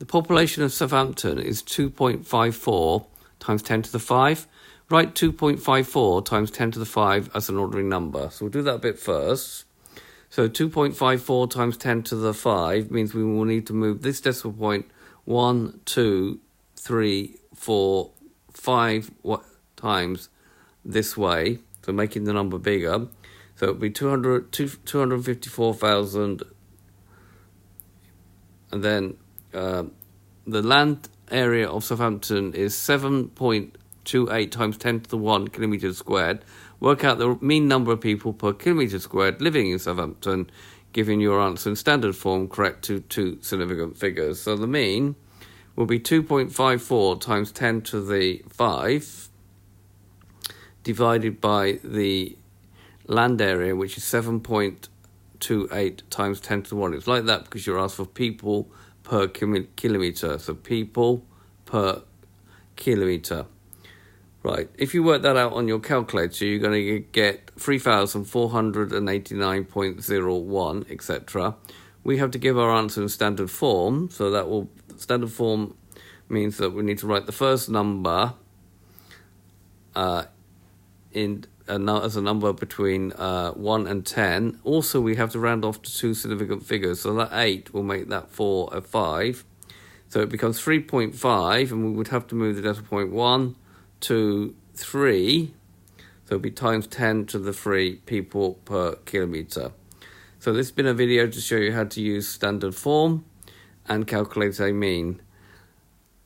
The population of Southampton is 2.54 times 10 to the 5. Write 2.54 times 10 to the 5 as an ordinary number. So we'll do that bit first. So 2.54 times 10 to the 5 means we will need to move this decimal point 1, 2, 3, 4, 5 times this way. So making the number bigger. So it would be 254,000. And then the land area of Southampton is 7.28 times 10 to the 1 kilometres squared. Work out the mean number of people per kilometre squared living in Southampton, giving your answer in standard form correct to two significant figures. So the mean will be 2.54 times 10 to the 5 divided by the land area, which is 7.28 times 10 to the 1. It's like that because you're asked for people per kilometre. So people per kilometre. Right, if you work that out on your calculator, you're going to get 3,489.01, etc. We have to give our answer in standard form, so standard form means that we need to write the first number as a number between 1 and 10. Also, we have to round off to two significant figures, so that 8 will make that 4 a 5. So it becomes 3.5, and we would have to move the decimal point 1, 2, 3, so it'll be times 10 to the 3 people per kilometre. So this has been a video to show you how to use standard form and calculate a mean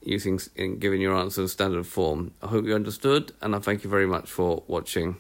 giving your answer in standard form. I hope you understood, and I thank you very much for watching.